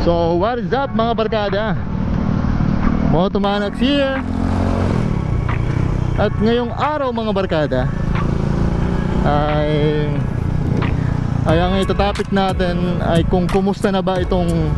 So what is up mga barkada? Motomanax here. At ngayong araw mga barkada ay ang itatopic natin ay kung kumusta na ba itong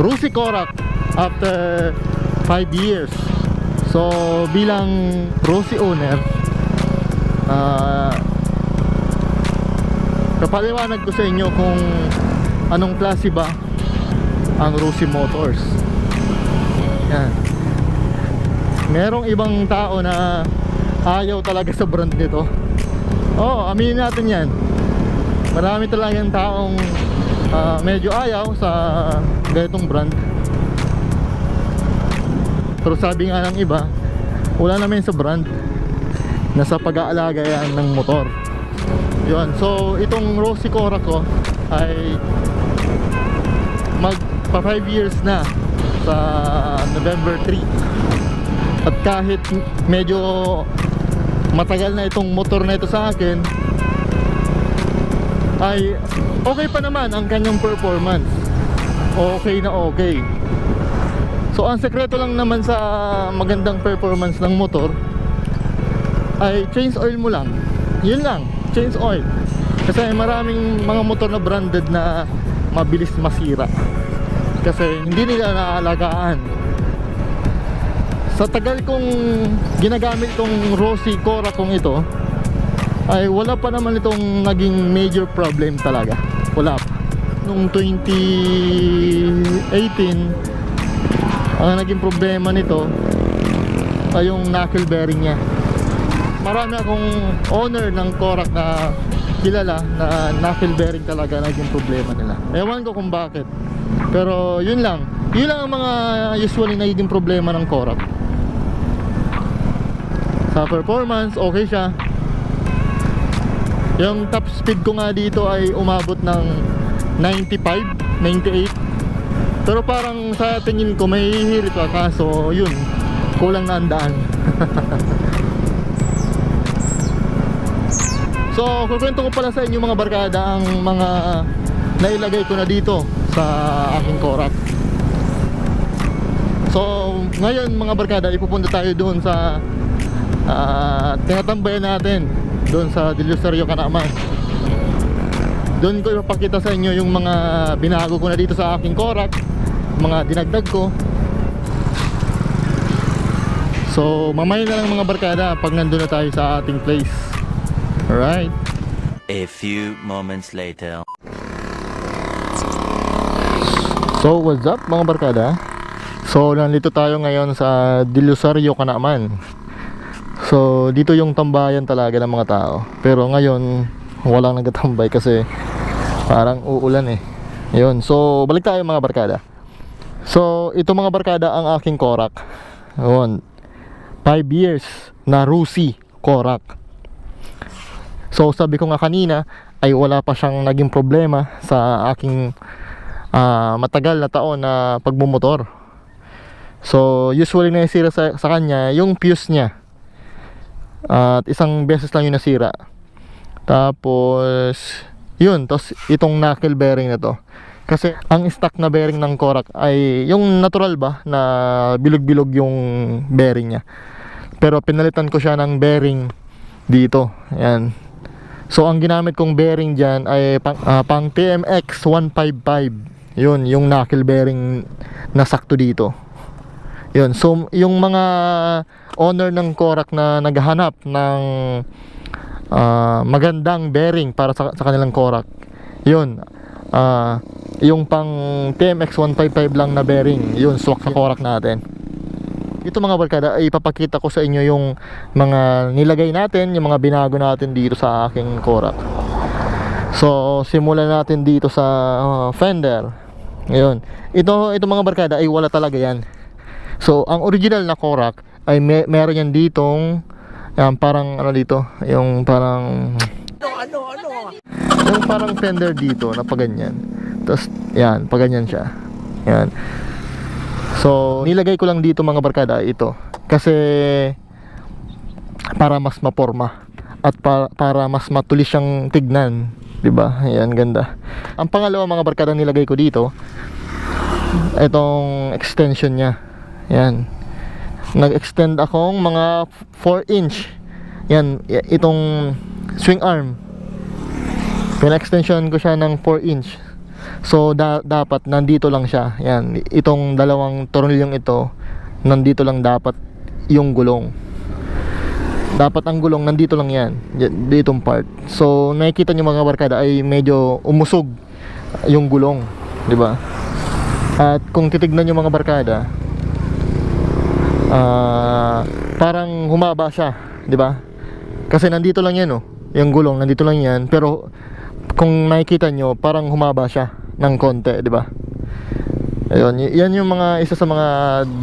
Rusi Corac after 5 years. So bilang Rusi owner, kapaliwanag ko sa inyo kung anong klase ba ang Rusi Motors. Yan. Merong ibang tao na ayaw talaga sa brand nito. Oo, aminin natin yan. Marami talagang taong medyo ayaw sa ganitong brand. Pero sabi nga ng iba, wala naman sa brand, nasa pag-aalaga yan ng motor. Yun. So itong Rusi Corac ko ay magpa 5 years na sa November 3. At kahit medyo matagal na itong motor na ito sa akin, ay okay pa naman ang kanyang performance. Okay na okay. So ang sekreto lang naman sa magandang performance ng motor ay change oil mo lang. Yun lang, change oil. Kasi maraming mga motor na branded na mabilis masira kasi hindi nila naalagaan. Sa tagal kong ginagamit itong Rusi Corac kong ito, ay wala pa naman itong naging major problem talaga. Wala pa. Nung 2018, ang naging problema nito ay yung knuckle bearing niya. Marami akong owner ng Corac na kilala na knuckle bearing talaga naging problema nila. Ewan ko kung bakit, pero yun lang ang mga usually nagiging problema ng Corac. Sa performance, okay siya. Yung top speed ko nga dito ay umabot ng 95, 98. Pero parang sa tingin ko may hihirit pa, kaso yun, kulang na ang daan. So kukwento ko pala sa inyo mga barkada ang mga nailagay ko na dito sa aking Corac. So ngayon mga barkada, ipupunta tayo doon sa tinatambayan natin doon sa Dilusario Kanaman. Doon ko ipapakita sa inyo yung mga binago ko na dito sa aking Corac, mga dinagdag ko. So mamaya na lang mga barkada pag nandun na tayo sa ating place. Alright. A few moments later. So what's up mga barkada? So nandito tayo ngayon sa Dilusario Kanaman. So dito yung tambayan talaga ng mga tao. Pero ngayon walang nagtatambay kasi parang uulan eh. Yun. So balik tayo mga barkada. So ito mga barkada ang aking Corac. Yun. 5 years na Rusi Corac. So sabi ko nga kanina ay wala pa siyang naging problema sa aking matagal na taon na pagmumotor. So usually nasira sa kanya yung fuse niya. At isang beses lang yung nasira. Tapos yun, tapos itong knuckle bearing na to. Kasi ang stock na bearing ng Corac ay yung natural ba na bilog-bilog yung bearing niya. Pero pinalitan ko siya ng bearing dito. Ayan. So ang ginamit kong bearing dyan ay pang TMX 155. Yun, yung knuckle bearing na sakto dito. Yun, so yung mga owner ng Corac na naghahanap ng magandang bearing para sa kanilang Corac, yun, yung pang TMX 155 lang na bearing, yun, swak sa Corac natin. Ito mga barkada ay ipapakita ko sa inyo yung mga nilagay natin, yung mga binago natin dito sa aking Corac. So simulan natin dito sa fender. Ngayon, ito mga barkada ay wala talaga yan. So ang original na Corac ay meron yan ditong parang ano dito, yung parang yung parang fender dito na paganyan. Tapos yan, paganyan siya. Yan. So nilagay ko lang dito mga barkada ito kasi para mas maporma at para mas matulis siyang tignan. Diba? Ayan, ganda. Ang pangalawa mga barkada nilagay ko dito, itong extension niya. Ayan. Nag-extend akong mga 4 inch. Yan, itong swing arm. Pina-extension ko siya ng 4 inch. So dapat nandito lang siya. Yan, itong dalawang tornilyong ito, nandito lang dapat yung gulong. Dapat ang gulong nandito lang yan, ditong part. So nakikita niyo mga barkada ay medyo umusog yung gulong, di ba? At kung titignan niyo mga barkada, parang humaba siya, di ba? Kasi nandito lang yan, oh. Yung gulong nandito lang yan, pero kung nakikita nyo, parang humaba siya ng konti, di ba? Ayun, yan yung mga isa sa mga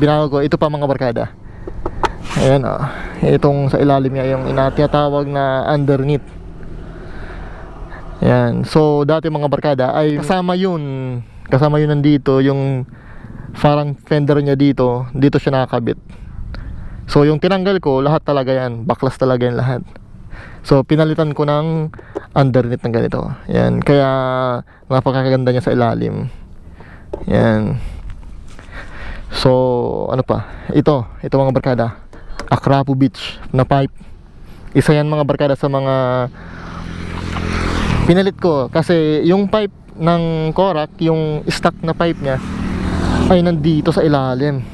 binago ko. Ito pa mga barkada. Ayan, itong sa ilalim niya yung tinatawag na underneath. Ayan, so dati mga barkada ay kasama yun nandito, yung parang fender niya dito siya nakakabit. So yung tinanggal ko, lahat talaga yan, baklas talaga yan lahat. So pinalitan ko ng underneath ng ganito. Yan, kaya napakaganda niya sa ilalim. Yan. So ano pa? Ito mga barkada, Akrapovic na pipe. Isa yan mga barkada sa mga pinalit ko, kasi yung pipe ng Korak, yung stock na pipe niya ay nandito sa ilalim.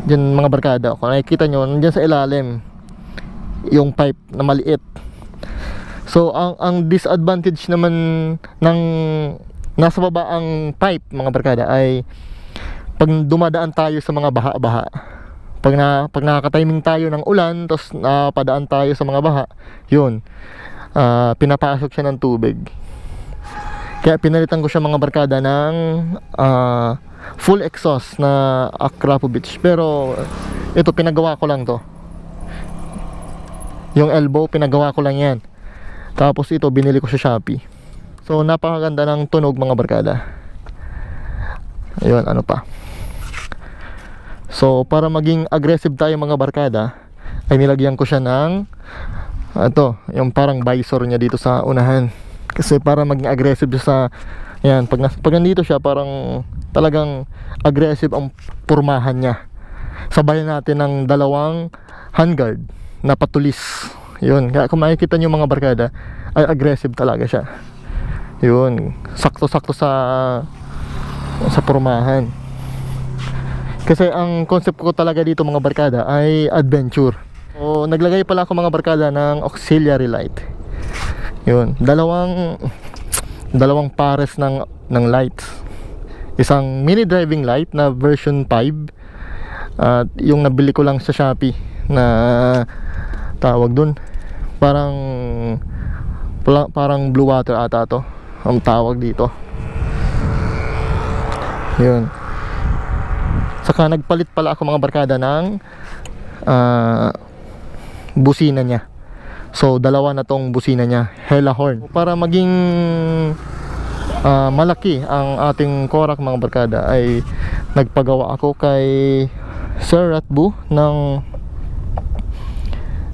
Diyan mga barkada, kung nakikita nyo, nandiyan sa ilalim yung pipe na maliit. So ang disadvantage naman ng nasa baba ang pipe mga barkada ay pag dumadaan tayo sa mga baha-baha, pag nakaka-timing tayo ng ulan, tapos napadaan tayo sa mga baha, yun, pinapasok siya ng tubig. Kaya pinalitan ko siya mga barkada ng full exhaust na Akrapovic. Pero ito, pinagawa ko lang to. Yung elbow, pinagawa ko lang yan. Tapos ito, binili ko sa Shopee. So napakaganda ng tunog mga barkada. Ayun, ano pa. So para maging aggressive tayo mga barkada, ay nilagyan ko siya ng ito, yung parang visor niya dito sa unahan. Kasi para maging aggressive sa, yan, pag nandito siya, parang talagang aggressive ang pormahan niya. Sabayan natin ng dalawang handguard na patulis. Yun, kaya kung makikita nyo mga barkada, ay aggressive talaga siya. Yun, sakto-sakto sa pormahan. Kasi ang concept ko talaga dito mga barkada ay adventure. So naglagay pala ako mga barkada ng auxiliary light. Yun, dalawang pares ng lights. Isang mini driving light na version 5, at yung nabili ko lang sa Shopee na tawag dun, parang blue water ata to ang tawag dito. Yun. Saka nagpalit pala ako mga barkada ng busina niya. So dalawa na tong busina niya, Hella horn. Para maging malaki ang ating Korak mga barkada, ay nagpagawa ako kay Sir Ratbu ng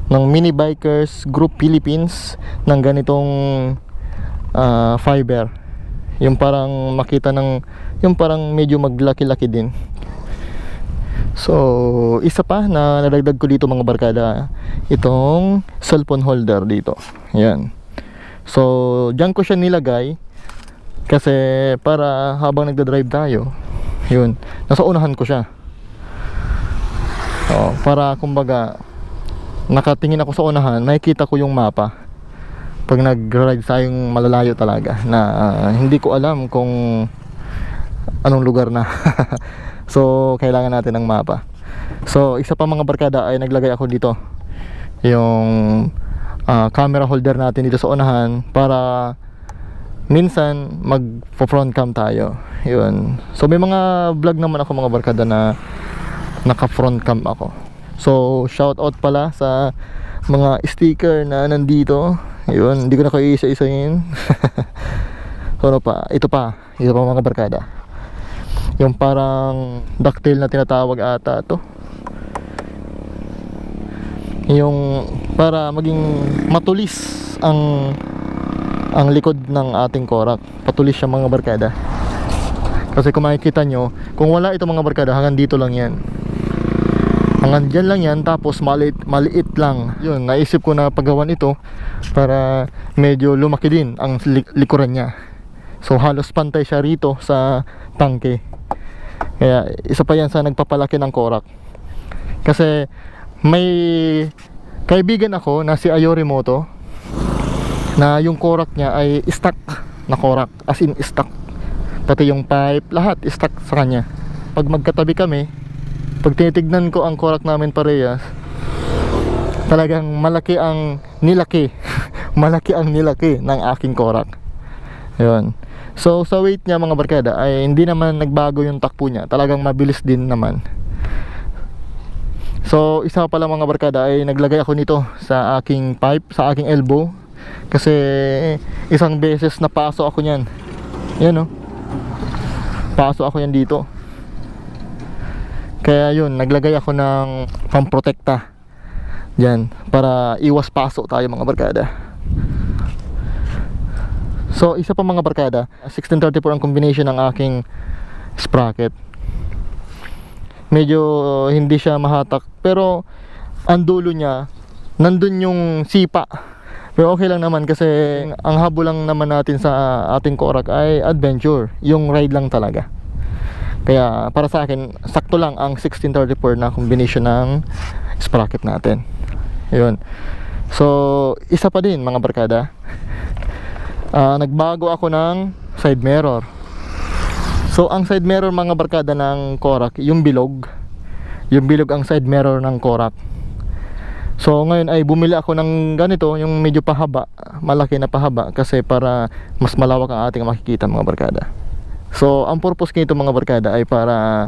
Mini Bikers Group Philippines ng ganitong fiber. Yung parang makita ng, yung parang medyo maglaki-laki din. So isa pa na nadagdag ko dito mga barkada, itong cellphone holder dito. Yan. So diyan ko siya nilagay kasi para habang nagda-drive tayo, yun, nasa unahan ko siya. Para kumbaga nakatingin ako sa unahan, makikita ko yung mapa pag nag-ride tayong malalayo talaga na hindi ko alam kung anong lugar na. So kailangan natin ng mapa. So isa pa mga barkada ay naglagay ako dito yung camera holder natin dito sa unahan, para minsan mag front cam tayo. Yun. So may mga vlog naman ako mga barkada na naka front cam ako. So shout out pala sa mga sticker na nandito. Yun, hindi ko na kayo isa-isahin. So ano pa, ito pa mga barkada, yung parang ducktail na tinatawag ata to, yung para maging matulis ang ang likod ng ating korak. Patulis siya mga barkada. Kasi kung makikita nyo, kung wala itong mga barkada, hanggang dito lang yan. Hanggang dyan lang yan, tapos maliit lang. Yun, naisip ko na paggawan ito para medyo lumaki din ang likuran niya. So halos pantay siya rito sa tangke. Kaya isa pa yan sa nagpapalaki ng korak. Kasi may kaibigan ako na si Ayorimoto na yung korak niya ay stock na korak, as in stock, pati yung pipe, lahat stock sa kanya. Pag magkatabi kami, pag tinitignan ko ang korak namin parehas, talagang malaki ang nilaki malaki ang nilaki ng aking korak. Yun. So sa weight niya mga barkada ay hindi naman nagbago yung takbo niya, talagang mabilis din naman. So isa pa lang mga barkada ay naglagay ako nito sa aking pipe, sa aking elbow. Kasi isang beses napaso ako niyan. Yan oh. Paso ako yan dito. Kaya yun, naglagay ako ng pamprotekta diyan para iwas paso tayo mga barkada. So isa pa mga barkada, 1634 ang combination ng aking sprocket. Medyo hindi siya mahatak, pero ang dulo niya nandun yung sipa. Pero okay lang naman kasi ang habol lang naman natin sa ating korak ay adventure, yung ride lang talaga. Kaya para sa akin, sakto lang ang 1634 na combination ng sprocket natin. Yun. So isa pa din mga barkada, nagbago ako ng side mirror. So ang side mirror mga barkada ng korak, yung bilog ang side mirror ng korak. So ngayon ay bumili ako ng ganito, yung medyo pahaba, malaki na pahaba, kasi para mas malawak ang ating makikita mga barkada. So ang purpose nito mga barkada ay para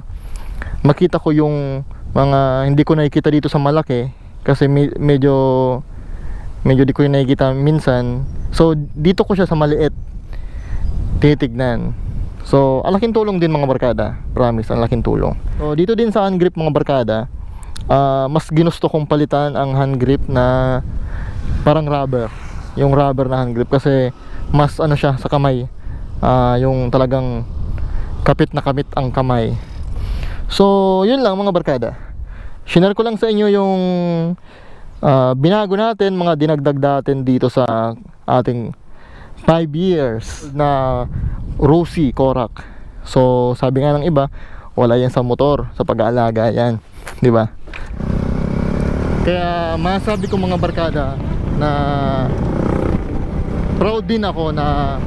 makita ko yung mga hindi ko nakikita dito sa malaki, kasi medyo di ko yung nakikita minsan. So dito ko siya sa maliit titignan. So ang laking tulong din mga barkada, promise, ang laking tulong. So dito din sa hand grip mga barkada, mas ginusto kong palitan ang hand grip na parang rubber, yung rubber na hand grip, kasi mas ano siya sa kamay, yung talagang kapit na kapit ang kamay. So yun lang mga barkada, shinare ko lang sa inyo yung binago natin, mga dinagdag natin dito sa ating 5 years na Rossi korak. So sabi nga ng iba, wala yan sa motor, sa pag-aalaga yan, di ba? Kaya masabi ko mga barkada na proud din ako na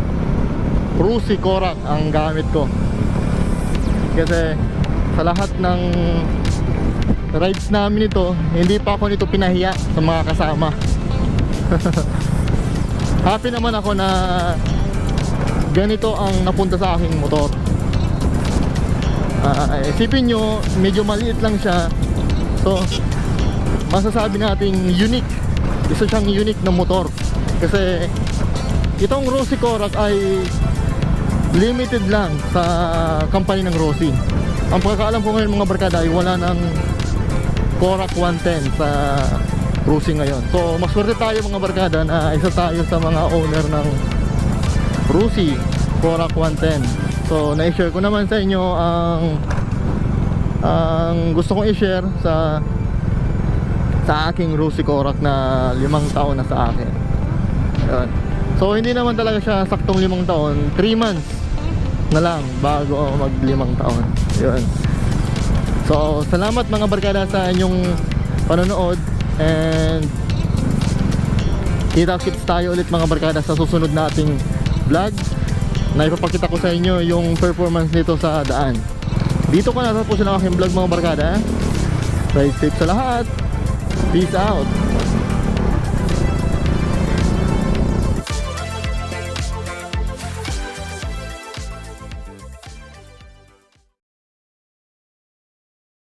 Rossi korak ang gamit ko. Kasi sa lahat ng rides namin ito, hindi pa ako nito pinahiya sa mga kasama. Happy naman ako na ganito ang napunta sa aking motor. Isipin nyo, medyo maliit lang siya. So masasabi nating unique, isa siyang unique na motor. Kasi itong Rossi korak ay limited lang sa company ng Rossi. Ang pagkakaalam ko ngayon mga barkada ay wala ng korak 110 sa Rossi ngayon. So maswerte tayo mga barkada na isa tayo sa mga owner ng Rossi korak 110. So na-share ko naman sa inyo ang gusto kong i-share sa aking Rossi korak na 5 taon na sa akin. Yun. So hindi naman talaga siya saktong 5 taon, 3 months na lang bago ako mag 5 taon. Yun. So salamat mga barkada sa inyong panonood, and kita-kits tayo ulit mga barkada sa susunod nating vlog na ipapakita ko sa inyo yung performance nito sa daan. Dito ko natapusin ang aking vlog mga barkada. Ride safe sa lahat. Peace out.